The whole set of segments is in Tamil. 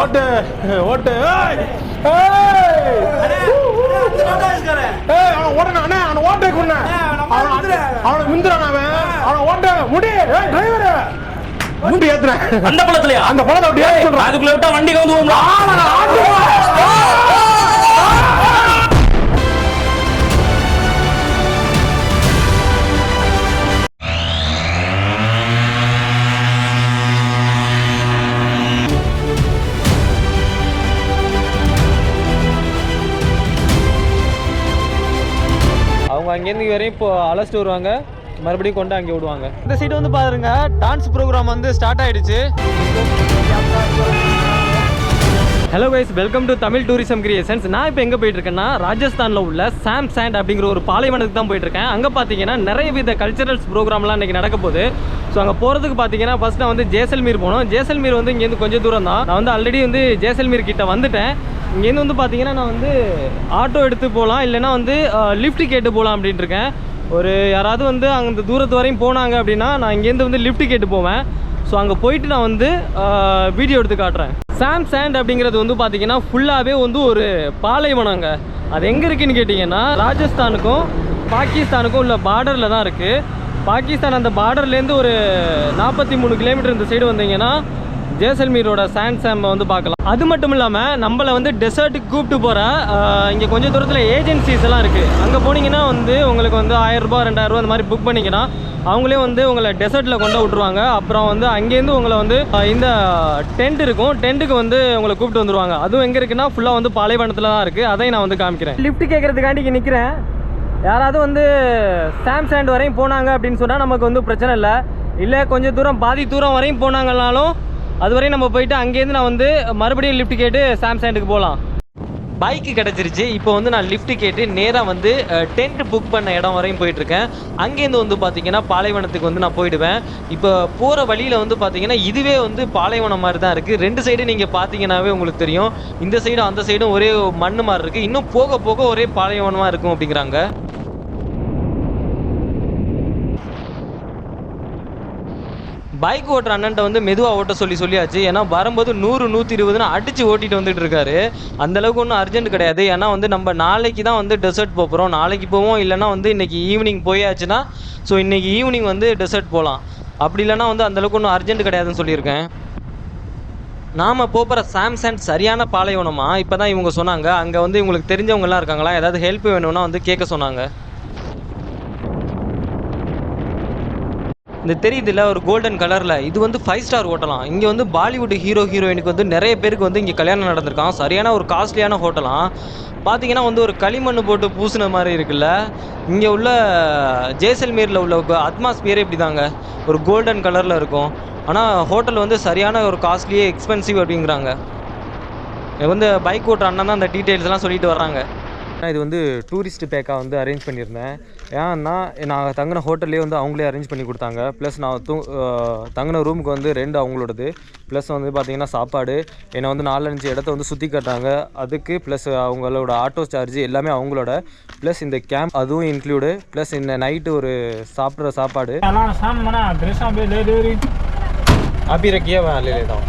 ஓட்டு ஓட்டு ஓட்டு அவனை ஓட்டை கொண்ட அவனை முந்திரான் அவனை ஓட்ட முடி டிரைவர் முடி ஏத்துறேன் அந்த பழத்துலயா அந்த பழத்தை அப்படி ஏத்து சொல்றேன் அதுக்குள்ள விட்டா வண்டி வந்து அவங்க அங்கேருந்து வரையும் இப்போ அழைச்சிட்டு வருவாங்க, மறுபடியும் கொண்டு அங்கே விடுவாங்க. இந்த சைடு வந்து பாருங்க, டான்ஸ் ப்ரோக்ராம் வந்து ஸ்டார்ட் ஆயிடுச்சு. Hello guys, welcome to Tamil tourism creations. நான் இப்போ எங்கே போயிட்டு இருக்கேன்னா, ராஜஸ்தானில் உள்ள சாம் சாண்ட் அப்படிங்கிற ஒரு பாலைவனத்துக்கு தான் போயிட்டு இருக்கேன். அங்கே பார்த்தீங்கன்னா நிறைய வித கல்ச்சரல்ஸ் ப்ரோக்ராம்லாம் இன்றைக்கி நடக்க போகுது. ஸோ அங்கே போகிறதுக்கு பார்த்தீங்கன்னா ஃபர்ஸ்ட் நான் வந்து ஜேசல்மீர் போனோம். ஜேசல்மீர் வந்து இங்கேருந்து கொஞ்சம் தூரம் தான். நான் வந்து ஆல்ரெடி வந்து ஜேசல்மீர் கிட்ட வந்துட்டேன். இங்கேருந்து வந்து பார்த்தீங்கன்னா நான் வந்து ஆட்டோ எடுத்து போகலாம், இல்லைனா வந்து லிஃப்ட் கேட்டு போகலாம் அப்படின்ட்டு இருக்கேன். ஒரு யாராவது வந்து அந்த தூரத்து வரையும் போனாங்க அப்படின்னா நான் இங்கேருந்து வந்து லிஃப்ட் கேட்டு போவேன். ஸோ அங்கே போயிட்டு நான் வந்து வீடியோ எடுத்து காட்டுறேன். சாம் சாண்ட் அப்படிங்கிறது வந்து பார்த்தீங்கன்னா ஃபுல்லாகவே வந்து ஒரு பாலைவனங்க. அது எங்கே இருக்குதுன்னு கேட்டிங்கன்னா, ராஜஸ்தானுக்கும் பாகிஸ்தானுக்கும் உள்ள பார்டரில் தான் இருக்குது. பாகிஸ்தான் அந்த பார்டர்லேருந்து ஒரு 43 கிலோமீட்டர் இந்த சைடு வந்தீங்கன்னா ஜேசல்மீரோட சாண்ட் சாம்பை வந்து பார்க்கலாம். அது மட்டும் இல்லாமல் நம்மளை வந்து டெசர்ட்டுக்கு கூப்பிட்டு போகிற இங்கே கொஞ்சம் தூரத்தில் ஏஜென்சிஸ் எல்லாம் இருக்குது. அங்கே போனீங்கன்னா வந்து உங்களுக்கு வந்து 1000 ரூபா 2000 ரூபா அந்த மாதிரி புக் பண்ணிங்கன்னா அவங்களே வந்து உங்களை டெசர்ட்டில் கொண்டு விட்ருவாங்க. அப்புறம் வந்து அங்கேருந்து உங்களை வந்து இந்த டென்ட் இருக்கும், டென்ட்டுக்கு வந்து உங்களை கூப்பிட்டு வந்துடுவாங்க. அதுவும் எங்கே இருக்குன்னா ஃபுல்லாக வந்து பாலைவனத்தில் தான் இருக்குது. அதையும் நான் வந்து காமிக்கிறேன். லிஃப்ட் கேட்குறதுக்காண்டி இங்கே நிற்கிறேன். யாராவது வந்து சாம் சாண்ட் வரையும் போனாங்க அப்படின்னு சொன்னால் நமக்கு வந்து பிரச்சனை இல்லை. இல்லை கொஞ்சம் தூரம் பாதி தூரம் வரையும் போனாங்கனாலும் அது வரையும் நம்ம போயிட்டு அங்கேருந்து நான் வந்து மறுபடியும் லிஃப்ட் கேட்டு சாம் சாண்டுக்கு போகலாம். பைக்கு கிடச்சிருச்சு. இப்போ வந்து நான் லிஃப்ட் கேட்டு நேராக வந்து டென்ட் புக் பண்ண இடம் வரையும் போயிட்டுருக்கேன். அங்கேருந்து வந்து பார்த்தீங்கன்னா பாலைவனத்துக்கு வந்து நான் போயிடுவேன். இப்போ போகிற வழியில் வந்து பார்த்தீங்கன்னா இதுவே வந்து பாலைவனம் மாதிரி தான் இருக்குது. ரெண்டு சைடு நீங்கள் பார்த்தீங்கன்னாவே உங்களுக்கு தெரியும். இந்த சைடும் அந்த சைடும் ஒரே மண் மாதிரி இருக்குது. இன்னும் போக போக ஒரே பாலைவனமாக இருக்கும் அப்படிங்கிறாங்க. பைக் ஓட்டுற அண்ணன்ட்ட வந்து மெதுவாக ஓட்ட சொல்லியாச்சு. ஏன்னா வரும்போது 100 120 அடித்து ஓட்டிகிட்டு வந்துட்டு இருக்காரு. அந்தளவுக்கு ஒன்றும் அர்ஜென்ட் கிடையாது. ஏன்னா வந்து நம்ம நாளைக்கு தான் வந்து டெசர்ட் போகிறோம். நாளைக்கு போவோம், இல்லைனா வந்து இன்றைக்கி ஈவினிங் போயாச்சுன்னா ஸோ இன்றைக்கி ஈவினிங் வந்து டெசர்ட் போகலாம். அப்படி இல்லைனா வந்து அந்தளவுக்கு ஒன்றும் அர்ஜென்ட் கிடையாதுன்னு சொல்லியிருக்கேன். நாம் போகிற சாம் சாண்ட் சரியான பாலைவனமா இப்போ தான் இவங்க சொன்னாங்க. அங்கே வந்து இவங்களுக்கு தெரிஞ்சவங்கலாம் இருக்காங்களா, ஏதாவது ஹெல்ப் வேணும்னா வந்து கேட்க சொன்னாங்க. இந்த தெரியுதுல்ல ஒரு கோல்டன் கலரில், இது வந்து 5 ஸ்டார் ஹோட்டலாம். இங்கே வந்து பாலிவுட் ஹீரோயினுக்கு வந்து நிறைய பேருக்கு வந்து இங்கே கல்யாணம் நடந்திருக்கான். சரியான ஒரு காஸ்ட்லியான ஹோட்டலாம். பார்த்தீங்கன்னா வந்து ஒரு களிமண் போட்டு பூசின மாதிரி இருக்குல்ல. இங்கே உள்ள ஜேசல்மீரில் உள்ள அட்மாஸ்பியரே இப்படி தாங்க, ஒரு கோல்டன் கலரில் இருக்கும். ஆனால் ஹோட்டல் வந்து சரியான ஒரு காஸ்ட்லியே எக்ஸ்பென்சிவ் அப்படிங்கிறாங்க. வந்து பைக் ஓட்டுற அண்ணன் தான் அந்த டீட்டெயில்ஸ்லாம் சொல்லிட்டு வர்றாங்க. இது வந்து டூரிஸ்ட் பேக்காக வந்து அரேஞ்ச் பண்ணியிருந்தேன். ஏன்னா நான் தங்கின ஹோட்டல்லே வந்து அவங்களே அரேஞ்ச் பண்ணி கொடுத்தாங்க. ப்ளஸ் நான் தங்கின ரூமுக்கு வந்து 2 அவங்களோடது. ப்ளஸ் வந்து பார்த்திங்கன்னா சாப்பாடு, என்னை வந்து 4-5 இடத்த வந்து சுற்றி காட்டாங்க. அதுக்கு ப்ளஸ் அவங்களோட ஆட்டோ சார்ஜ் எல்லாமே அவங்களோட. ப்ளஸ் இந்த கேம்ப் அதுவும் இன்க்ளூடு. ப்ளஸ் இந்த நைட்டு ஒரு சாப்பிட்ற சாப்பாடு அப்படி ரக்கியே வேலையிலே தான்.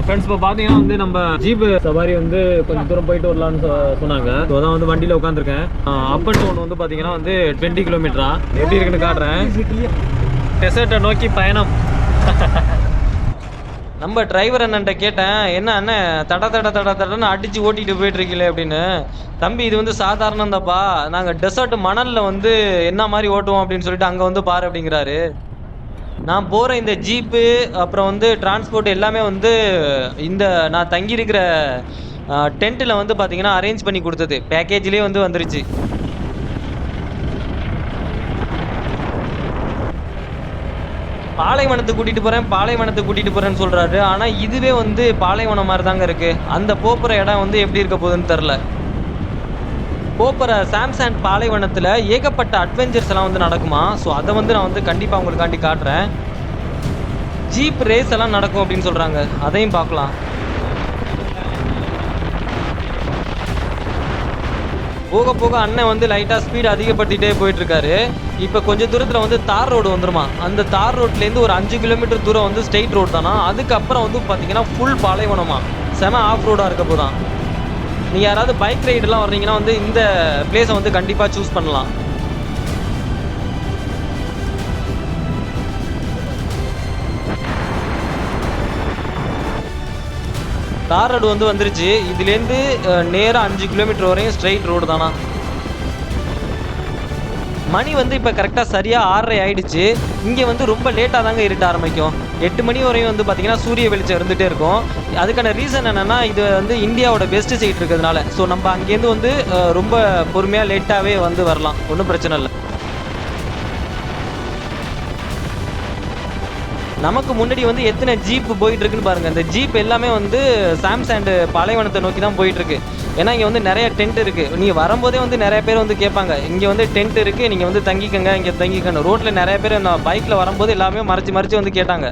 ஃப்ரெண்ட்ஸ் இப்போ பார்த்தீங்கன்னா வந்து நம்ம ஜீப் சவாரி வந்து கொஞ்சம் தூரம் போயிட்டு வரலான்னு சொன்னாங்க. ஸோ அதான் வந்து வண்டியில் உட்காந்துருக்கேன். அப் அண்ட் டவுன் வந்து பார்த்தீங்கன்னா வந்து 20 கிலோமீட்டரா எப்படி இருக்குன்னு காட்டுறேன். டெசர்ட்டை நோக்கி பயணம். நம்ம டிரைவர் அண்ணன்ட்ட கேட்டேன், என்ன அண்ணன் தடன்னு அடித்து ஓட்டிகிட்டு போயிட்டுருக்கீங்களே அப்படின்னு. தம்பி இது வந்து சாதாரணம் தான்ப்பா, நாங்கள் டெசர்ட் மணலில் வந்து என்ன மாதிரி ஓட்டுவோம் அப்படின்னு சொல்லிட்டு அங்கே வந்து பாரு அப்படிங்கிறாரு. நான் போகிற இந்த ஜீப்பு அப்புறம் வந்து டிரான்ஸ்போர்ட் எல்லாமே வந்து இந்த நான் தங்கியிருக்கிற டென்ட்டில் வந்து பார்த்திங்கன்னா அரேஞ்ச் பண்ணி கொடுத்தது. பேக்கேஜ்லேயே வந்து வந்துருச்சு. பாலைவனத்துக்கு கூட்டிகிட்டு போகிறேன்னு சொல்கிறாரு. ஆனால் இதுவே வந்து பாலைவனம் மாதிரி தாங்க இருக்குது. அந்த போகிற இடம் வந்து எப்படி இருக்க போகுதுன்னு தெரில. போகிற சாம் சாண்ட் பாலைவனத்தில் ஏகப்பட்ட அட்வென்ச்சர்ஸ் எல்லாம் வந்து நடக்குமா. ஸோ அதை வந்து நான் வந்து கண்டிப்பாக உங்களுக்காண்டி காட்டுறேன். ஜீப் ரேஸ் எல்லாம் நடக்கும் அப்படின்னு சொல்கிறாங்க, அதையும் பார்க்கலாம். போக போக அண்ணன் வந்து லைட்டாக ஸ்பீடு அதிகப்படுத்திகிட்டே போயிட்டுருக்காரு. இப்போ கொஞ்சம் தூரத்தில் வந்து தார் ரோடு வந்துருமா. அந்த தார் ரோட்லேருந்து ஒரு 5 கிலோமீட்டர் தூரம் வந்து ஸ்ட்ரெயிட் ரோடு தானா. அதுக்கப்புறம் வந்து பார்த்தீங்கன்னா ஃபுல் பாலைவனமா, செம ஆஃப் ரோடாக இருக்க போதான். நீங்கள் யாராவது பைக் ரைடெலாம் வர்றீங்கன்னா வந்து இந்த பிளேஸை வந்து கண்டிப்பாக சூஸ் பண்ணலாம். தார் ரோடு வந்து வந்துருச்சு. இதுலேருந்து நேராக 5 கிலோமீட்டர் வரையும் ஸ்ட்ரெயிட் ரோடு தானா. மணி வந்து இப்போ கரெக்டாக சரியாக 6:30 ஆகிடுச்சு. இங்கே வந்து ரொம்ப லேட்டாக தாங்க இருட்ட ஆரம்பிக்கும். 8 மணி வரையும் வந்து பார்த்திங்கன்னா சூரிய வெளிச்சம் இருந்துகிட்டே இருக்கும். அதுக்கான ரீசன் என்னென்னா இது வந்து இந்தியாவோட பெஸ்ட் சைட் இருக்கிறதுனால. ஸோ நம்ம அங்கேருந்து வந்து ரொம்ப பொறுமையாக லேட்டாகவே வந்து வரலாம், ஒன்றும் பிரச்சனை இல்லை. நமக்கு முன்னாடி வந்து எத்தனை ஜீப் போயிட்டு இருக்குன்னு பாருங்கள். இந்த ஜீப் எல்லாமே வந்து சாம்சாண்ட் பாலைவனத்தை நோக்கி தான் போயிட்டுருக்கு. ஏன்னா இங்கே வந்து நிறைய டென்ட் இருக்குது. நீங்கள் வரும்போதே வந்து நிறைய பேர் வந்து கேட்பாங்க, இங்கே வந்து டென்ட் இருக்குது, நீங்கள் வந்து தங்கிக்கங்க, இங்கே தங்கிக்கணும். ரோட்டில் நிறைய பேர் நான் பைக்கில் வரும்போது எல்லாமே மறைச்சி வந்து கேட்டாங்க.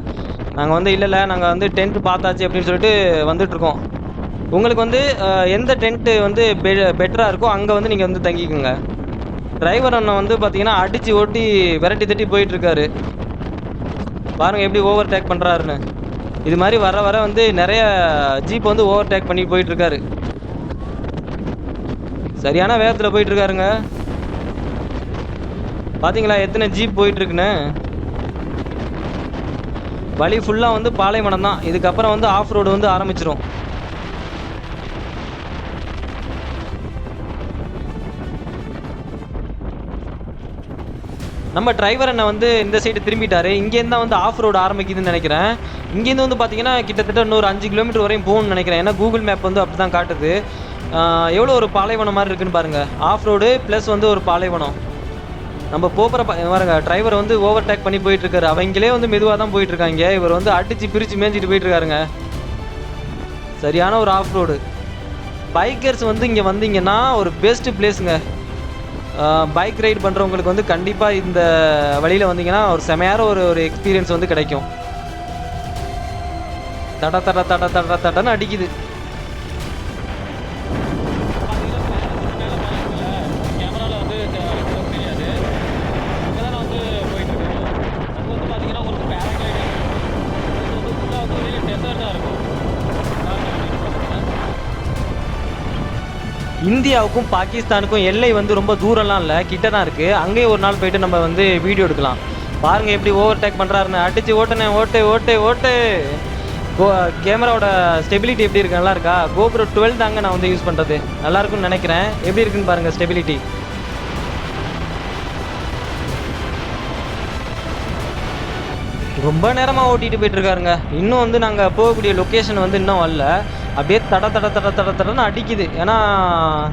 நாங்கள் வந்து இல்லை நாங்கள் வந்து டென்ட் பார்த்தாச்சு அப்படின்னு சொல்லிட்டு வந்துட்டுருக்கோம். உங்களுக்கு வந்து எந்த டென்ட்டு வந்து பெட்டராக இருக்கோ அங்கே வந்து நீங்கள் வந்து தங்கிக்கோங்க. டிரைவர் அண்ணன் வந்து பார்த்தீங்கன்னா அடித்து ஓட்டி விரட்டி தட்டி போயிட்டுருக்காரு. பாருங்கள் எப்படி ஓவர் டேக் பண்ணுறாருன்னு. இது மாதிரி வர வந்து நிறைய ஜீப் வந்து ஓவர் டேக் பண்ணி போயிட்டுருக்காரு. சரியான வேகத்தில் போயிட்டுருக்காருங்க. பார்த்தீங்களா எத்தனை ஜீப் போயிட்டுருக்குன்னு. வழி ஃபுல்லாக வந்து பாலைவனம் தான். இதுக்கப்புறம் வந்து ஆஃப் ரோடு வந்து ஆரம்பிச்சிடும். நம்ம டிரைவர் அண்ணன் வந்து இந்த சைடு திரும்பிட்டாரு. இங்கேருந்து தான் வந்து ஆஃப் ரோடு ஆரம்பிக்குதுன்னு நினைக்கிறேன். இங்கேருந்து வந்து பார்த்தீங்கன்னா கிட்டத்தட்ட இன்னொரு 5 கிலோமீட்டர் வரையும் போகணும்னு நினைக்கிறேன். ஏன்னா கூகுள் மேப் வந்து அப்படி தான் காட்டுது. எவ்வளோ ஒரு பாலைவனம் மாதிரி இருக்குன்னு பாருங்கள். ஆஃப் ரோடு ப்ளஸ் வந்து ஒரு பாலைவனம். நம்ம போகிற பாருங்க, டிரைவர் வந்து ஓவர் டேக் பண்ணி போயிட்டுருக்காரு. அவங்களே வந்து மெதுவாக தான் போயிட்டுருக்காங்க. இவர் வந்து அடித்து பிரித்து மேய்ஞ்சிட்டு போயிட்டுருக்காருங்க. சரியான ஒரு ஆஃப் ரோடு. பைக்கர்ஸ் வந்து இங்கே வந்தீங்கன்னா ஒரு பெஸ்ட்டு பிளேஸுங்க. பைக் ரைடு பண்ணுறவங்களுக்கு வந்து கண்டிப்பாக இந்த வழியில் வந்தீங்கன்னா ஒரு செமையான ஒரு எக்ஸ்பீரியன்ஸ் வந்து கிடைக்கும். தடன்னு அடிக்குது. இந்தியாவுக்கும் பாகிஸ்தானுக்கும் எல்லை வந்து ரொம்ப தூரம்லாம் இல்லை, கிட்ட தான் இருக்குது. அங்கேயே ஒரு நாள் போயிட்டு நம்ம வந்து வீடியோ எடுக்கலாம். பாருங்கள் எப்படி ஓவர் டேக் பண்ணுறாருன்னு. அடித்து ஓட்டு. கேமராவோட ஸ்டெபிலிட்டி எப்படி இருக்கு, நல்லா இருக்கா? GoPro 12 தாங்க நான் வந்து யூஸ் பண்ணுறது. நல்லாயிருக்குன்னு நினைக்கிறேன். எப்படி இருக்குன்னு பாருங்கள் ஸ்டெபிலிட்டி. ரொம்ப நேரமாக ஓட்டிகிட்டு போயிட்டுருக்காருங்க. இன்னும் வந்து நாங்கள் போகக்கூடிய லொக்கேஷன் வந்து இன்னும் வரல. அப்படியே தடன்னு அடிக்குது. ஏன்னா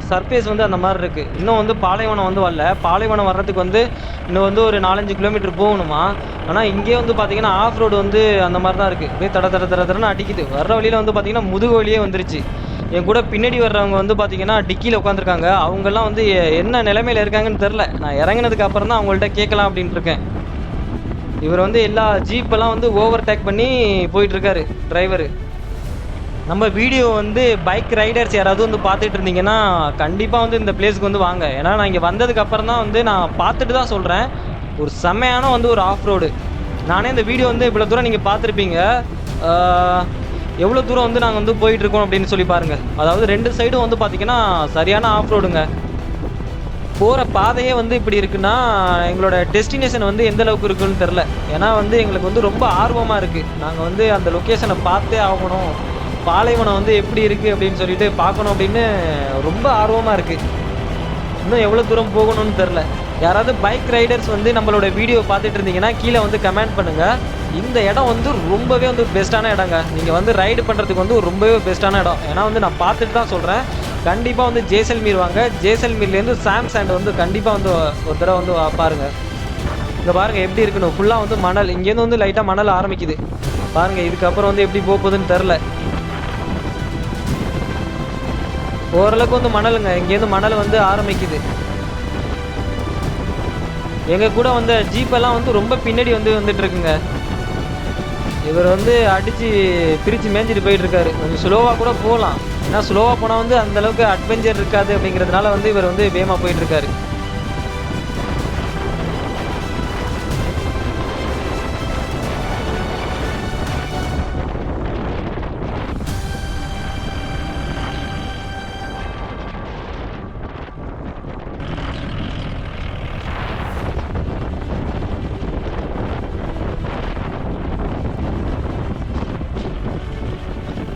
சர்ஃபேஸ் வந்து அந்த மாதிரி இருக்குது. இன்னும் வந்து பாலைவனம் வந்து வரல. பாலைவனம் வர்றதுக்கு வந்து இன்னும் வந்து ஒரு 4-5 கிலோமீட்டர் போகணுமா. ஆனால் இங்கே வந்து பார்த்திங்கன்னா ஆஃப் ரோடு வந்து அந்த மாதிரி தான் இருக்குது. அப்படியே தடன்னு அடிக்குது. வர்ற வழியில் வந்து பார்த்திங்கன்னா முதுகு வழியே வந்துருச்சு. என் கூட பின்னாடி வர்றவங்க வந்து பார்த்திங்கன்னா டிக்கியில் உட்காந்துருக்காங்க. அவங்கெல்லாம் வந்து என்ன நிலைமையில் இருக்காங்கன்னு தெரில. நான் இறங்கினதுக்கு அப்புறம் தான் அவங்கள்ட்ட கேட்கலாம் அப்படின்ட்டு இருக்கேன். இவர் வந்து எல்லா ஜீப்பெல்லாம் வந்து ஓவர் டேக் பண்ணி போயிட்டுருக்காரு டிரைவரு. நம்ம வீடியோ வந்து பைக் ரைடர்ஸ் யாராவது வந்து பார்த்துட்டு இருந்தீங்கன்னா கண்டிப்பாக வந்து இந்த பிளேஸுக்கு வந்து வாங்க. ஏன்னா நான் இங்கே வந்ததுக்கப்புறம் தான் வந்து நான் பார்த்துட்டு தான் சொல்கிறேன். ஒரு செம்மையான வந்து ஒரு ஆஃப் ரோடு. நானே இந்த வீடியோ வந்து இவ்வளோ தூரம் நீங்கள் பார்த்துருப்பீங்க. எவ்வளோ தூரம் வந்து நாங்கள் வந்து போயிட்டுருக்கோம் அப்படின்னு சொல்லி பாருங்கள். அதாவது 2 சைடும் வந்து பார்த்திங்கன்னா சரியான ஆஃப் ரோடுங்க. போகிற பாதையே வந்து இப்படி இருக்குன்னா எங்களோட டெஸ்டினேஷன் வந்து எந்த அளவுக்கு இருக்குன்னு தெரில. ஏன்னா வந்து எங்களுக்கு வந்து ரொம்ப ஆர்வமாக இருக்குது. நாங்கள் வந்து அந்த லொக்கேஷனை பார்த்தே ஆகணும். பாலைவனம் வந்து எப்படி இருக்குது அப்படின்னு சொல்லிட்டு பார்க்கணும் அப்படின்னு ரொம்ப ஆர்வமாக இருக்குது. இன்னும் எவ்வளோ தூரம் போகணும்னு தெரில. யாராவது பைக் ரைடர்ஸ் வந்து நம்மளோட வீடியோ பார்த்துட்டு இருந்தீங்கன்னா கீழே வந்து கமெண்ட் பண்ணுங்கள். இந்த இடம் வந்து ரொம்பவே வந்து பெஸ்ட்டான இடங்க. நீங்கள் வந்து ரைடு பண்ணுறதுக்கு வந்து ரொம்பவே பெஸ்ட்டான இடம். ஏன்னா வந்து நான் பார்த்துட்டு தான் சொல்கிறேன். கண்டிப்பாக வந்து ஜெய்சல்மீர் வாங்க. ஜெய்சல்மீர்லேருந்து சாம்சாண்ட் வந்து கண்டிப்பாக வந்து ஒரு தடவை வந்து பாருங்கள். இங்கே பாருங்கள் எப்படி இருக்குன்னு. ஃபுல்லாக வந்து மணல். இங்கேருந்து வந்து லைட்டாக மணல் ஆரம்பிக்குது பாருங்கள். இதுக்கப்புறம் வந்து எப்படி போகுதுன்னு தெரில. ஓரளவுக்கு வந்து மணலுங்க. இங்கேருந்து மணல் வந்து ஆரம்பிக்குது. எங்கள் கூட வந்த ஜீப்பெல்லாம் வந்து ரொம்ப பின்னாடி வந்துட்டுருக்குங்க. இவர் வந்து அடித்து பிரித்து மேய்ஞ்சிட்டு போயிட்டுருக்காரு. கொஞ்சம் ஸ்லோவாக கூட போகலாம். ஏன்னா ஸ்லோவாக போனால் வந்து அந்தளவுக்கு அட்வென்ச்சர் இருக்காது அப்படிங்கிறதுனால வந்து இவர் வந்து வேகமாக போயிட்டுருக்காரு.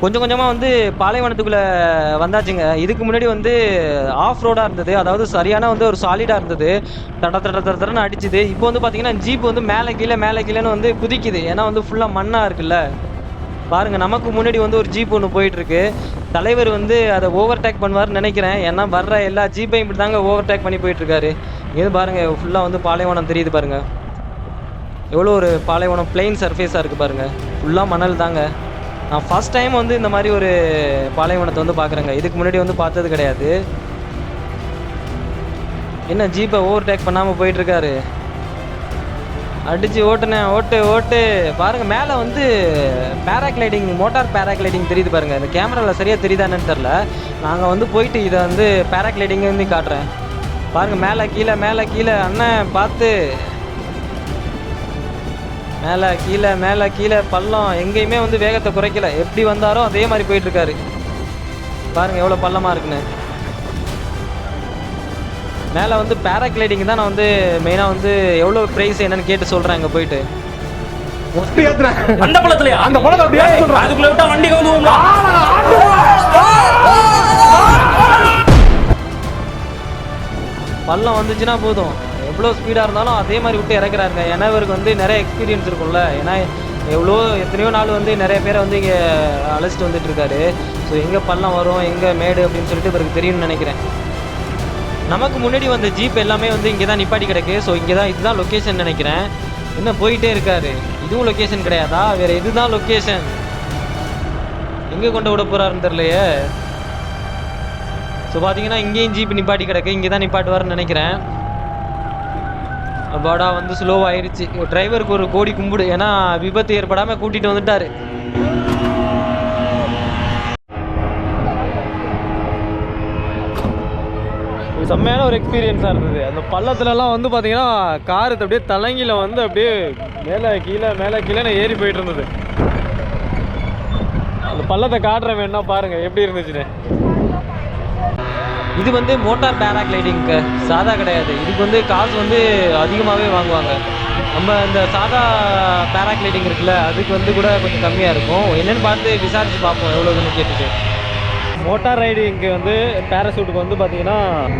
கொஞ்சம் கொஞ்சமாக வந்து பாலைவனத்துக்குள்ளே வந்தாச்சுங்க. இதுக்கு முன்னாடி வந்து ஆஃப் ரோடாக இருந்தது, அதாவது சரியான வந்து ஒரு சாலிடாக இருந்தது, தடன்னு அடிச்சுது. இப்போ வந்து பார்த்திங்கன்னா ஜீப் வந்து மேலே கீழேன்னு வந்து குதிக்குது. ஏன்னா வந்து ஃபுல்லாக மண்ணாக இருக்குல்ல. பாருங்கள், நமக்கு முன்னாடி வந்து ஒரு ஜீப் ஒன்று போயிட்டுருக்கு. தலைவர் வந்து அதை ஓவர்டேக் பண்ணுவார்னு நினைக்கிறேன். ஏன்னா வர்ற எல்லா ஜீப்பையும் இப்படி தாங்க ஓவர்டேக் பண்ணி போயிட்டுருக்காரு. இது பாருங்கள், ஃபுல்லாக வந்து பாலைவனம் தெரியுது பாருங்கள். எவ்வளோ ஒரு பாலைவனம் பிளெயின் சர்ஃபேஸாக இருக்குது பாருங்கள். ஃபுல்லாக மணல் தாங்க. நான் ஃபஸ்ட் டைம் வந்து இந்த மாதிரி ஒரு பாலைவனத்தை வந்து பார்க்குறேங்க. இதுக்கு முன்னாடி வந்து பார்த்தது கிடையாது. என்ன ஜீப்பை ஓவர்டேக் பண்ணாமல் போயிட்டுருக்காரு. அடித்து ஓட்டு பாருங்கள். மேலே வந்து பேராக்ளைடிங், மோட்டார் பேராக்ளைடிங் தெரியுது பாருங்கள். இந்த கேமராவில் சரியாக தெரியுதான்னு தெரில. நாங்கள் வந்து போயிட்டு இதை வந்து பேராக்ளைடிங் வந்து காட்டுறேன் பாருங்கள். மேலே கீழே அண்ணன் பார்த்து. மேலே கீழே பள்ளம், எங்கேயுமே வந்து வேகத்தை குறைக்கல. எப்படி வந்தாரோ அதே மாதிரி போயிட்டுருக்காரு. பாருங்கள் எவ்வளோ பள்ளமாக இருக்குன்னு. மேலே வந்து பேராக்ளைடிங் தான் நான் வந்து மெயினாக வந்து எவ்வளோ ப்ரைஸ் என்னன்னு கேட்டு சொல்கிறேன். அங்கே போயிட்டு அந்த பழத்துலையா அந்த பழத்தை அப்படியே அதுக்குள்ள விட்டா வண்டி வந்து பள்ளம் வந்துச்சுன்னா போதும், எவ்வளோ ஸ்பீடாக இருந்தாலும் அதே மாதிரி விட்டு இறக்குறாருங்க. ஏன்னா இவருக்கு வந்து நிறைய எக்ஸ்பீரியன்ஸ் இருக்கும்ல. ஏன்னா எத்தனையோ நாள் வந்து நிறைய பேரை வந்து இங்கே அழைச்சிட்டு வந்துட்டு இருக்காரு. ஸோ எங்கே பள்ளம் வரும், எங்கே மேடு அப்படின்னு சொல்லிட்டு இவருக்கு தெரியும்னு நினைக்கிறேன். நமக்கு முன்னாடி வந்த ஜீப் எல்லாமே வந்து இங்கே தான் நிப்பாட்டி கிடக்கு. ஸோ இங்கே தான், இதுதான் லொக்கேஷன் நினைக்கிறேன். என்ன போயிட்டே இருக்காரு. இதுவும் லொக்கேஷன் கிடையாதா? வேறு இதுதான் லொக்கேஷன். எங்கே கொண்டு விட போகிறாருன்னு தெரியலையே. ஸோ பார்த்தீங்கன்னா இங்கேயும் ஜீப் நிப்பாட்டி கிடக்கு. இங்கே தான் நிப்பாட்டுவார்னு நினைக்கிறேன். பாடா வந்து ஸ்லோவாகிருச்சு. டிரைவருக்கு ஒரு கோடி கும்பிடு. ஏன்னா விபத்து ஏற்படாமல் கூட்டிகிட்டு வந்துட்டார். செம்மையான ஒரு எக்ஸ்பீரியன்ஸாக இருந்தது. அந்த பள்ளத்துலலாம் வந்து பார்த்தீங்கன்னா காரு அப்படியே தலங்கியில் வந்து அப்படியே மேலே கீழே ஏறி போயிட்டு இருந்தது. அந்த பள்ளத்தை காட்டுற வேணா பாருங்கள் எப்படி இருந்துச்சுன்னு. இது வந்து மோட்டார் பேராக்ளைடிங்க்கு சாதா கிடையாது. இதுக்கு வந்து காசு வந்து அதிகமாகவே வாங்குவாங்க. நம்ம இந்த சாதா பேராக்ளைடிங் இருக்குல்ல, அதுக்கு வந்து கூட கொஞ்சம் கம்மியாக இருக்கும். என்னென்னு பார்த்து விசாரித்து பார்ப்போம் எவ்வளோதுன்னு கேட்டுட்டு. மோட்டார் ரைடிங்க்கு வந்து பேராசூட்டுக்கு வந்து பார்த்தீங்கன்னா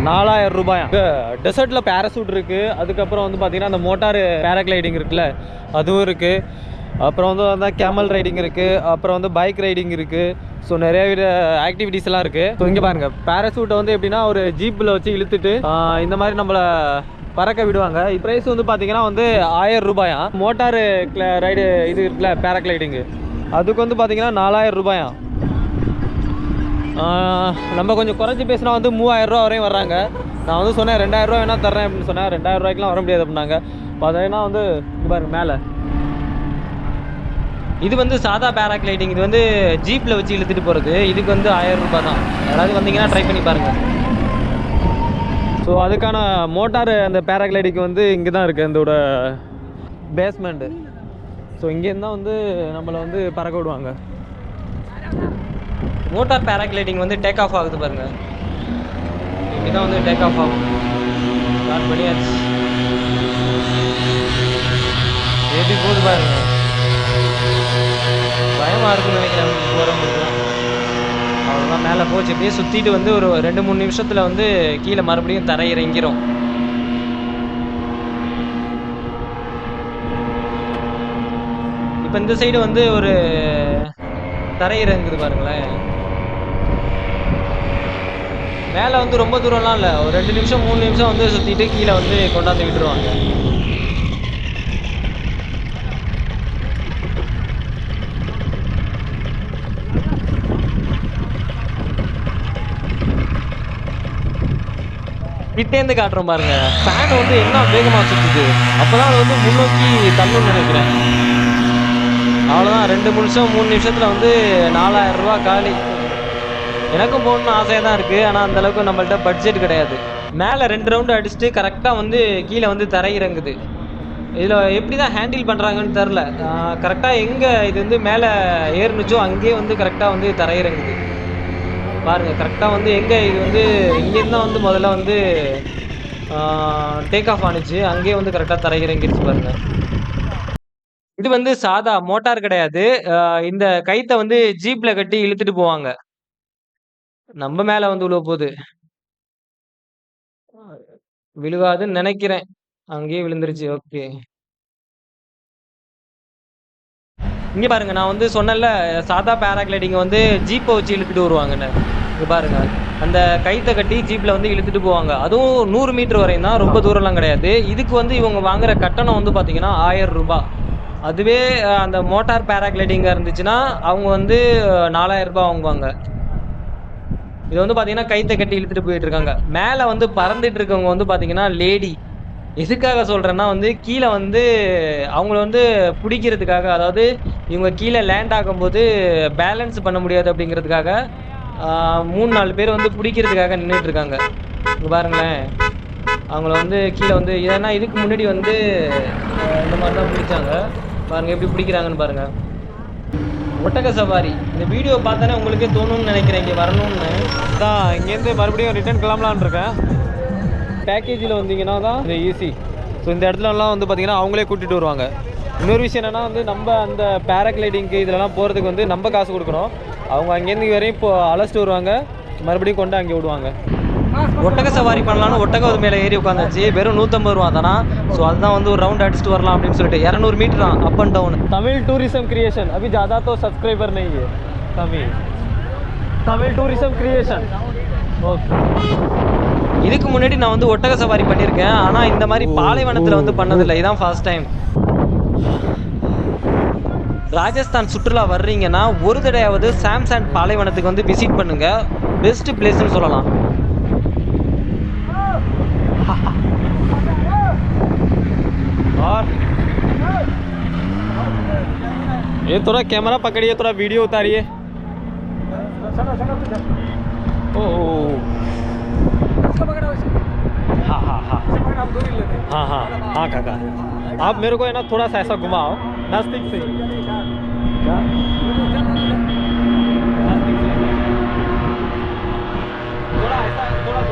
4000 ரூபாயா. டெசர்ட்டில் பேராசூட் இருக்குது. அதுக்கப்புறம் வந்து பார்த்தீங்கன்னா அந்த மோட்டார் பேராக்ளைடிங் இருக்குல்ல, அதுவும் இருக்குது. அப்புறம் வந்து கேமல் ரைடிங் இருக்குது. அப்புறம் வந்து பைக் ரைடிங் இருக்குது. ஸோ நிறைய வித ஆக்டிவிட்டீஸ் எல்லாம் இருக்குது. ஸோ இங்கே பாருங்கள், பேராசூட்டை வந்து எப்படின்னா ஒரு ஜீப்பில் வச்சு இழுத்துட்டு இந்த மாதிரி நம்மளை பறக்க விடுவாங்க. ப்ரைஸ் வந்து பார்த்தீங்கன்னா வந்து 1000 ரூபாயா. மோட்டார் ரைடு இது இருக்குல்ல பேராக்ளைடிங்கு, அதுக்கு வந்து பார்த்தீங்கன்னா 4000 ரூபாயா. நம்ம கொஞ்சம் குறைச்சி பேசினா வந்து 3000 ரூபா வரையும் வர்றாங்க. நான் வந்து சொன்னேன் 2000 ரூபா வேணால் தர்றேன் அப்படின்னு சொன்னேன். 2000 ரூபாய்க்குலாம் வர முடியாது அப்படின்னாங்க. பார்த்தீங்கன்னா வந்து பாருங்க மேலே இது வந்து சாதா பேராக்ளைடிங். இது வந்து ஜீப்பில் வச்சு இழுத்துட்டு போகிறது. இதுக்கு வந்து 1000 ரூபாய் தான். யாராவது வந்தீங்கன்னா ட்ரை பண்ணி பாருங்கள். ஸோ அதுக்கான மோட்டார் அந்த பேராக்ளைடிங் வந்து இங்கே தான் இருக்குது, அதோட பேஸ்மெண்ட்டு. ஸோ இங்கேருந்து தான் வந்து நம்மளை வந்து பறக்க விடுவாங்க. மோட்டார் பேராக்ளைடிங் வந்து டேக் ஆஃப் ஆகுது பாருங்கள். இங்கே தான் வந்து டேக் ஆஃப் ஆகும். ஸ்டார்ட் பண்ணியாச்சு. எப்படி போகுது பாருங்க. பயமாக இருக்குன்னு நினைக்கிறேன் போகிறவங்களுக்குலாம். அவ்வளோதான், மேலே போச்சு. அப்படியே சுற்றிட்டு வந்து ஒரு 2-3 நிமிஷத்தில் வந்து கீழே மறுபடியும் தரை இறங்கிறோம். இப்போ இந்த சைடு வந்து ஒரு தரை இறங்குது பாருங்களேன். மேலே வந்து ரொம்ப தூரம்லாம் இல்லை, ஒரு 2 நிமிஷம் 3 நிமிஷம் வந்து சுற்றிட்டு கீழே வந்து கொண்டாந்து விட்டுருவாங்க. கிட்டேருந்து காட்டுறோம் பாருங்க. ஃபேன் வந்து என்ன வேகமாக சுற்றுது. அப்போ தான் அது வந்து முன்னோக்கி தள்ளணும்னு நினைக்கிறேன். அவ்வளோதான், 2 நிமிஷம் 3 நிமிஷத்தில் வந்து 4000 ரூபா காலி. எனக்கும் போகணுன்னு ஆசையாக தான் இருக்குது. ஆனால் அந்தளவுக்கு நம்மள்ட்ட பட்ஜெட் கிடையாது. மேலே 2 ரவுண்டு அடிச்சுட்டு கரெக்டாக வந்து கீழே வந்து தரையிறங்குது. இதில் எப்படி தான் ஹேண்டில் பண்ணுறாங்கன்னு தெரில. கரெக்டாக எங்கே இது வந்து மேலே ஏறுனுச்சோ அங்கேயே வந்து கரெக்டாக வந்து தரையிறங்குது. பாருங்கள், கரெக்டாக வந்து எங்கே இது வந்து இங்கேருந்து தான் வந்து முதல்ல வந்து டேக் ஆஃப் ஆனிச்சு. அங்கேயே வந்து கரெக்டாக தரையிறங்கிருச்சு பாருங்கள். இது வந்து சாதா மோட்டார் கிடையாது. இந்த கயித்தை வந்து ஜீப்பில் கட்டி இழுத்துட்டு போவாங்க. நம்ம மேலே வந்து விழுவ போகுது. விழுவாதுன்னு நினைக்கிறேன். அங்கேயே விழுந்துருச்சு. ஓகே. இங்கே பாருங்க, நான் வந்து சொன்னேன்ல சாதா பேராகிளைடிங் வந்து ஜீப்பை வச்சு இழுத்துட்டு வருவாங்கன்னு. இங்கே பாருங்க, அந்த கயித்தை கட்டி ஜீப்பில் வந்து இழுத்துட்டு போவாங்க. அதுவும் 100 மீட்டர் வரையும் தான், ரொம்ப தூரம்லாம் கிடையாது. இதுக்கு வந்து இவங்க வாங்குற கட்டணம் வந்து பார்த்தீங்கன்னா 1000 ரூபாய். அதுவே அந்த மோட்டார் பேராகிளைடிங்காக இருந்துச்சுன்னா அவங்க வந்து 4000 ரூபாய் வாங்குவாங்க. இது வந்து பார்த்தீங்கன்னா கைத்தை கட்டி இழுத்துட்டு போயிட்டு இருக்காங்க. மேலே வந்து பறந்துட்டு இருக்கவங்க வந்து பார்த்தீங்கன்னா லேடி. எதுக்காக சொல்கிறேன்னா வந்து கீழே வந்து அவங்கள வந்து பிடிக்கிறதுக்காக, அதாவது இவங்க கீழே லேண்ட் ஆகும்போது பேலன்ஸ் பண்ண முடியாது அப்படிங்கிறதுக்காக 3-4 பேர் வந்து பிடிக்கிறதுக்காக நின்றுட்டுருக்காங்க. இங்கே பாருங்களேன், அவங்கள வந்து கீழே வந்து ஏன்னா இதுக்கு முன்னாடி வந்து இந்த மாதிரி தான் பிடிச்சாங்க. பாருங்கள் எப்படி பிடிக்கிறாங்கன்னு பாருங்கள். ஒட்டக சவாரி இந்த வீடியோ பார்த்தானே உங்களுக்கே தோணும்னு நினைக்கிறேன் இங்கே வரணும்னு தான். இங்கேருந்து மறுபடியும் ரிட்டர்ன் கிளம்பலான்னு இருக்கேன். பேக்கேஜில் வந்தீங்கன்னா தான் இந்த ஈஸி. ஸோ இந்த இடத்துலலாம் வந்து பார்த்திங்கன்னா அவங்களே கூட்டிகிட்டு வருவாங்க. இன்னொரு விஷயம் என்னென்னா வந்து நம்ம அந்த பேராகிளைடிங்க்கு இதெல்லாம் போகிறதுக்கு வந்து நம்ம காசு கொடுக்கணும். அவங்க அங்கேருந்து வரையும் இப்போ அழைச்சிட்டு வருவாங்க, மறுபடியும் கொண்டு அங்கே விடுவாங்க. ஒட்டக சவாரி பண்ணலான்னு ஒட்டகம் மேலே ஏறி உட்காந்துச்சு. வெறும் 150 ரூபா தானா. ஸோ அதுதான் வந்து ஒரு ரவுண்ட் அடிச்சுட்டு வரலாம் அப்படின்னு சொல்லிட்டு 200 மீட்டர் தான் up and down. Tamil tourism creation அபி ஜாதா தோ சப்ஸ்கிரைபர் नहीं है. Tamil tourism creation. ஓகே. இதுக்கு முன்னாடி நான் வந்து ஒட்டக சவாரி பண்ணியிருக்கேன், ஆனால் இந்த மாதிரி பாலைவனத்தில் வந்து பண்ணதில்லை. இதுதான் ஃபர்ஸ்ட் டைம். ராஜஸ்தான் சுற்றுலா வர்றீங்கன்னா ஒரு தடையாவது சாம்சாண்ட் பாலைவனத்துக்கு வந்து விசிட் பண்ணுங்க. பெஸ்ட் பிளேஸ்ன்னு சொல்லலாம். और ये थोड़ा कैमरा पकड़िए, थोड़ा वीडियो उतारिए. ओ हाँ हाँ हाँ हाँ हाँ हाँ काका, आप मेरे को है ना थोड़ा सा ऐसा घुमाओ नास्तिक से. थोड़ा ऐसा थोड़ा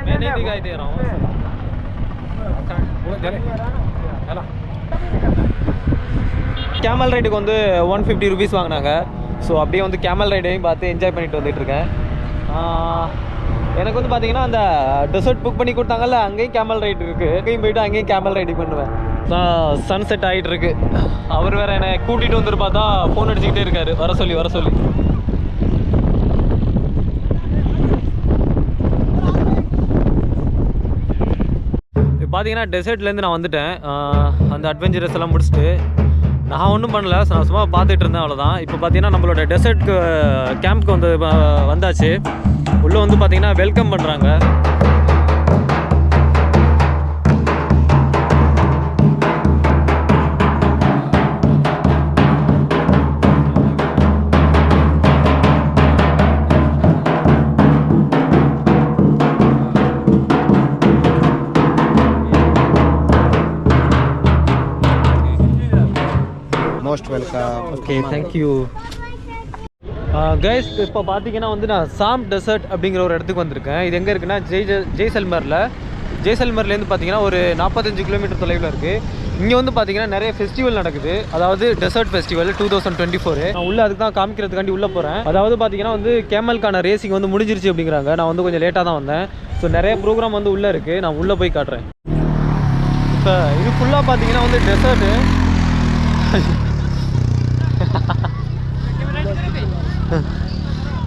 मैं नहीं दिखाई दे रहा हूँ. கேமல் ரைடுக்கு வந்து 150 ருபீஸ் வாங்கினாங்க. ஸோ அப்படியே வந்து கேமல் ரைடையும் பார்த்து என்ஜாய் பண்ணிட்டு வந்துட்டுருக்கேன். எனக்கு வந்து பார்த்தீங்கன்னா அந்த டெசர்ட் புக் பண்ணி கொடுத்தாங்கல்ல, அங்கேயும் கேமல் ரைடு இருக்குது. அங்கேயும் போய்ட்டு அங்கேயும் கேமல் ரைடு பண்ணுவேன். சன்செட் ஆகிட்டு இருக்கு. அவர் வேறு என்னை கூட்டிகிட்டு வந்துட்டு பார்த்தா ஃபோன் அடிச்சுக்கிட்டே இருக்காரு, வர சொல்லி. பார்த்தீங்கன்னா டெசர்ட்லேருந்து நான் வந்துட்டேன். அந்த அட்வென்ச்சரஸ் எல்லாம் முடிச்சுட்டு நான் ஒன்றும் பண்ணல, நான் சும்மா பார்த்துட்டு இருந்தேன், அவ்வளோதான். இப்போ பார்த்தீங்கன்னா நம்மளோட டெசர்ட்க்கு கேம்ப்க்கு வந்து வந்தாச்சு. உள்ளே வந்து பார்த்தீங்கன்னா வெல்கம் பண்ணுறாங்க. Most welcome. Okay, thank you guys. இப்போ பார்த்தீங்கன்னா வந்து நான் சாம் டெசர்ட் அப்படிங்கிற ஒரு இடத்துக்கு வந்திருக்கேன். இது எங்கே இருக்குன்னா ஜெய்சல்மர்லேருந்து பார்த்தீங்கன்னா ஒரு 45 கிலோமீட்டர் தொலைவில் இருக்குது. இங்கே வந்து பார்த்தீங்கன்னா நிறைய ஃபெஸ்டிவல் நடக்குது, அதாவது டெசர்ட் ஃபெஸ்டிவல் 2024. நான் உள்ளே அதுக்கு தான் காமிக்கிறதுக்காண்டி உள்ளே போகிறேன். அதாவது பார்த்தீங்கன்னா வந்து கேமலுக்கான ரேசிங் வந்து முடிஞ்சிருச்சு அப்படிங்கிறாங்க. நான் வந்து கொஞ்சம் லேட்டாக தான் வந்தேன். ஸோ நிறைய ப்ரோக்ராம் வந்து உள்ளே இருக்குது. நான் உள்ளே போய் காட்டுறேன். இப்போ இது ஃபுல்லாக பார்த்தீங்கன்னா வந்து டெசர்ட்டு.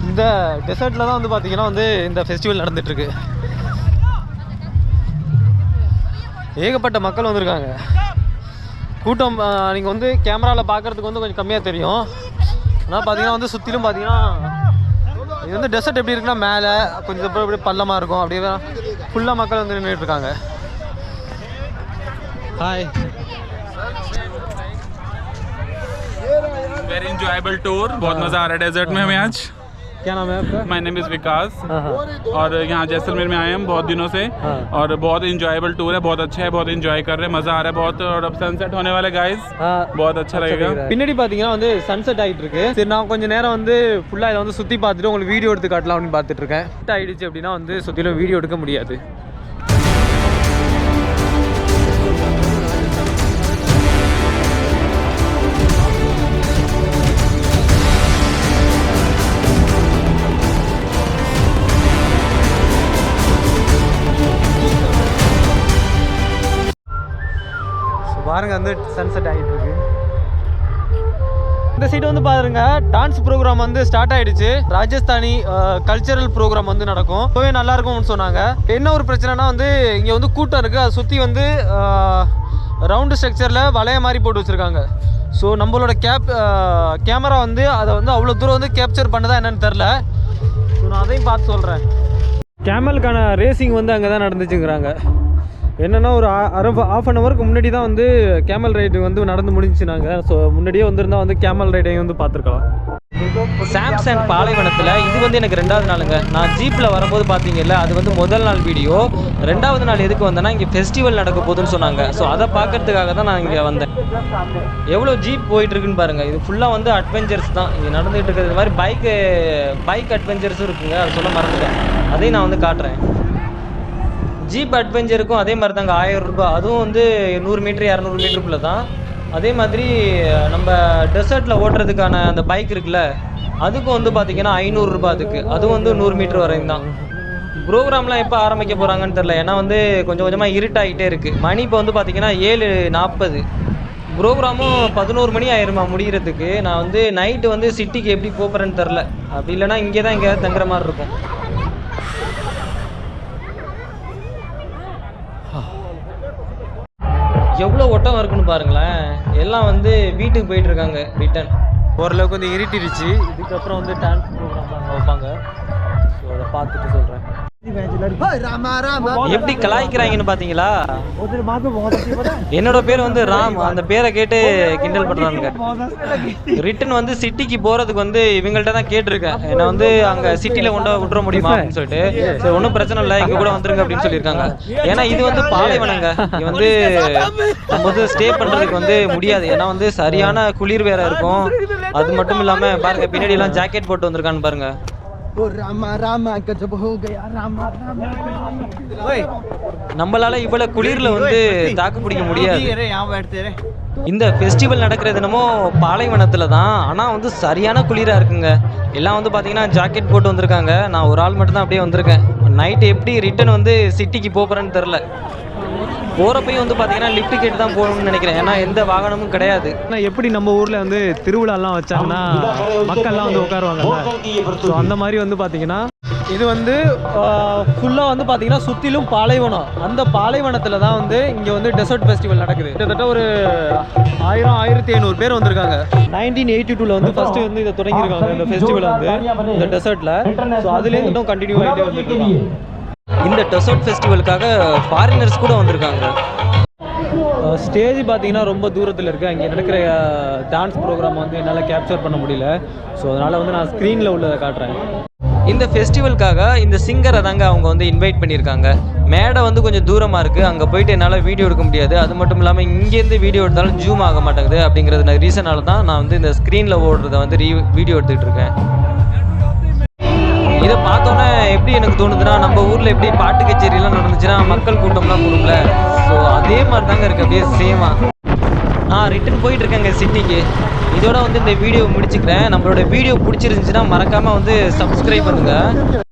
இந்த டெசர்ட்டில் தான் வந்து பார்த்தீங்கன்னா வந்து இந்த ஃபெஸ்டிவல் நடந்துகிட்ருக்கு. ஏகப்பட்ட மக்கள் வந்திருக்காங்க. கூட்டம் நீங்கள் வந்து கேமராவில் பார்க்குறதுக்கு வந்து கொஞ்சம் கம்மியாக தெரியும். ஆனால் பார்த்தீங்கன்னா வந்து சுற்றிலும் பார்த்தீங்கன்னா இது வந்து டெசர்ட் எப்படி இருக்குன்னா மேலே கொஞ்சம் அப்படியே பள்ளமாக இருக்கும், அப்படியே ஃபுல்லாக மக்கள் வந்து நின்றுட்டு இருக்காங்க. ஹாய். वेरी इंजॉयबल टूर, बहुत मज़ा आ रहा है डेजर्ट में हमें आज। क्या नाम है आपका? माय नेम इज़ विकास और यहाँ जैसलमेर में आए हम बहुत दिनों से और बहुत इंजॉयबल टूर है, बहुत अच्छा है, बहुत इंजॉय कर रहे हैं, मज़ा आ रहा है बहुत। और अब सनसेट होने वाला गाइस, बहुत अच्छा लगेगा। பின்னாடி பார்த்தீங்கன்னா வந்து சன்செட் ஆகிட்டு இருக்கு. சரி நான் கொஞ்சம் நேரம் வந்து ஃபுல்லாக இதை வந்து சுற்றி பார்த்துட்டு உங்களுக்கு வீடியோ எடுத்து காட்டலாம் அப்படின்னு பார்த்துட்டு இருக்கேன். ஆகிடுச்சு அப்படின்னா வந்து சுற்றிலும் வீடியோ எடுக்க முடியாது. பாருங்க வந்து சன்செட் ஆகிட்டு இருக்கு. இந்த சைடு வந்து பாருங்க டான்ஸ் ப்ரோக்ராம் வந்து ஸ்டார்ட் ஆயிடுச்சு. ராஜஸ்தானி கல்ச்சரல் ப்ரோக்ராம் வந்து நடக்கும். ரொம்பவே நல்லா இருக்கும்னு சொன்னாங்க. என்ன ஒரு பிரச்சனைனா வந்து இங்கே வந்து கூட்டம் இருக்குது, அதை சுற்றி வந்து ரவுண்டு ஸ்ட்ரக்சரில் வளைய மாதிரி போட்டு வச்சுருக்காங்க. ஸோ நம்மளோட கேமரா வந்து அதை வந்து அவ்வளோ தூரம் வந்து கேப்சர் பண்ணதா என்னன்னு தெரில. ஸோ நான் அதையும் பார்த்து சொல்கிறேன். கேமலுக்கான ரேசிங் வந்து அங்கே தான் நடந்துச்சுங்கிறாங்க. என்னென்னா ஒரு half an ஹவருக்கு முன்னாடி தான் வந்து கேமல் ரைடு வந்து நடந்து முடிஞ்சுனாங்க. ஸோ முன்னாடியே வந்திருந்தால் வந்து கேமல் ரைடையும் வந்து பார்த்துருக்கலாம். சாம்சங் பாலைவனத்தில் இது வந்து எனக்கு 2வது நாளுங்க. நான் ஜீப்பில் வரும்போது பார்த்தீங்கல்ல, அது வந்து முதல் நாள் வீடியோ. 2வது நாள் எதுக்கு வந்தேன்னா இங்கே ஃபெஸ்டிவல் நடக்க போகுதுன்னு சொன்னாங்க. ஸோ அதை பார்க்கறதுக்காக தான் நான் இங்கே வந்தேன். எவ்வளோ ஜீப் போயிட்டுருக்குன்னு பாருங்கள். இது ஃபுல்லாக வந்து அட்வென்ச்சர்ஸ் தான் இங்கே நடந்துகிட்டு இருக்கிறது. இது மாதிரி பைக் அட்வென்ச்சர்ஸும் இருக்குங்க, அதை சொல்ல மறந்துட்டேன். அதையும் நான் வந்து காட்டுறேன். ஜீப் அட்வென்ச்சருக்கும் அதே மாதிரி தாங்க 1000 ரூபாய். அதுவும் வந்து 100 மீட்டர் 200 மீட்டருக்குள்ளே தான். அதே மாதிரி நம்ம டெசர்ட்டில் ஓட்டுறதுக்கான அந்த பைக் இருக்குல்ல, அதுக்கும் வந்து பார்த்திங்கன்னா 500 ரூபாய் அதுக்கு. அதுவும் வந்து 100 மீட்டர் வரையும் தான். ப்ரோக்ராம்லாம் எப்போ ஆரம்பிக்க போகிறாங்கன்னு தெரில. ஏன்னா வந்து கொஞ்சம் கொஞ்சமாக இருட்டாகிட்டே இருக்குது. மணி இப்போ வந்து பார்த்திங்கன்னா 7:40. ப்ரோக்ராமும் 11 மணி ஆயிருமா முடிகிறதுக்கு. நான் வந்து நைட்டு வந்து சிட்டிக்கு எப்படி போகிறேன்னு தெரில. அப்படி இல்லைனா இங்கே தான் எங்கேயாவது தங்குற மாதிரி இருக்கும். எவ்வளோ ஒட்டம் இருக்குன்னு பாருங்களேன். எல்லாம் வந்து வீட்டுக்கு போயிட்டு இருக்காங்க ரிட்டன். ஓரளவுக்கு வந்து இருட்டிடுச்சு. இதுக்கப்புறம் வந்து டான்ஸ் ப்ரோக்ராம் தான் வைப்பாங்க. ஸோ அதை பார்த்துட்டு சொல்கிறேன். எப்படி கலாய்க்கிறாங்கன்னு பார்த்தீங்களா? என்னோட பேர் வந்து ராம். அந்த பேரை கேட்டு கிண்டல் பண்ணுறாங்க. ரிட்டன் வந்து சிட்டிக்கு போகிறதுக்கு வந்து இவங்கள்ட்ட தான் கேட்டிருக்கேன். ஏன்னா வந்து அங்கே சிட்டியில் கொண்டு விட்டுற முடியுமா அப்படின்னு சொல்லிட்டு. சரி ஒன்றும் பிரச்சனை இல்லை, இங்கே கூட வந்துருங்க அப்படின்னு சொல்லியிருக்காங்க. ஏன்னா இது வந்து பாலைவனங்க. இங்கே வந்து நம்ம வந்து ஸ்டே பண்ணுறதுக்கு வந்து முடியாது. ஏன்னா வந்து சரியான குளிர் வேற இருக்கும். அது மட்டும் இல்லாமல் பாருங்கள் பின்னாடி எல்லாம் ஜாக்கெட் போட்டு வந்திருக்கான்னு பாருங்க. நம்மளால இவ்வளவு குளிர்ல வந்து தாக்கு பிடிக்க முடியாது. இந்த ஃபெஸ்டிவல் நடக்கிறது என்னமோ பாலைவனத்துல தான். ஆனா வந்து சரியான குளிரா இருக்குங்க. எல்லாம் வந்து பாத்தீங்கன்னா ஜாக்கெட் போட்டு வந்திருக்காங்க. நான் ஒரு ஆள் மட்டும் தான் அப்படியே வந்திருக்கேன். நைட்டு எப்படி ரிட்டர்ன் வந்து சிட்டிக்கு போறேன்னு தெரில. போகிறப்பையும் வந்து பார்த்தீங்கன்னா லிஃப்ட் கேட்டு தான் போகணும்னு நினைக்கிறேன். ஏன்னா எந்த வாகனமும் கிடையாது. ஆனால் எப்படி நம்ம ஊரில் வந்து திருவிழாலாம் வச்சாங்கன்னா மக்கள்லாம் வந்து உட்காருவாங்க. ஸோ அந்த மாதிரி வந்து பார்த்தீங்கன்னா இது வந்து ஃபுல்லாக வந்து பார்த்தீங்கன்னா சுற்றிலும் பாலைவனம். அந்த பாலைவனத்தில் தான் வந்து இங்கே வந்து டெசர்ட் ஃபெஸ்டிவல் நடக்குது. கிட்டத்தட்ட ஒரு 1500 பேர் வந்திருக்காங்க. 1982 வந்து ஃபஸ்ட்டு வந்து இதை தொடங்கியிருக்காங்க இந்த ஃபெஸ்டிவல் வந்து இந்த டெசர்ட்டில். ஸோ அதுலேருந்து இன்னும் கண்டினியூ ஆகிட்டே வந்துருக்காங்க. இந்த டெசர்ட் ஃபெஸ்டிவலுக்காக ஃபாரினர்ஸ் கூட வந்திருக்காங்க. ஸ்டேஜ் பார்த்தீங்கன்னா ரொம்ப தூரத்தில் இருக்குது. அங்கே நடக்கிற டான்ஸ் ப்ரோக்ராம் வந்து என்னால் கேப்சர் பண்ண முடியல. ஸோ அதனால் வந்து நான் ஸ்க்ரீனில் உள்ளதை காட்டுறேன். இந்த ஃபெஸ்டிவலுக்காக இந்த சிங்கரை தாங்க அவங்க வந்து இன்வைட் பண்ணியிருக்காங்க. மேடை வந்து கொஞ்சம் தூரமாக இருக்குது. அங்கே போயிட்டு என்னால் வீடியோ எடுக்க முடியாது. அது மட்டும் இல்லாமல் இங்கேருந்து வீடியோ எடுத்தாலும் ஜூம் ஆக மாட்டேங்குது. அப்படிங்கிறது ரீசனால தான் நான் வந்து இந்த ஸ்க்ரீனில் ஓடுறதை வந்து வீடியோ எடுத்துக்கிட்டு இருக்கேன். இதை பார்த்தோன்னே எப்படி எனக்கு தோணுதுன்னா, நம்ம ஊரில் எப்படி பாட்டு கச்சேரியெல்லாம் நடந்துச்சுன்னா மக்கள் கூட்டம்லாம் போடும்ல, ஸோ அதே மாதிரி தாங்க இருக்குது. அப்படியே சேமா நான் ரிட்டன் போயிட்டு இருக்கேங்க சிட்டிக்கு. இதோட வந்து இந்த வீடியோ முடிச்சுக்கிறேன். நம்மளோட வீடியோ பிடிச்சிருந்துச்சுன்னா மறக்காமல் வந்து சப்ஸ்கிரைப் பண்ணுங்கள்.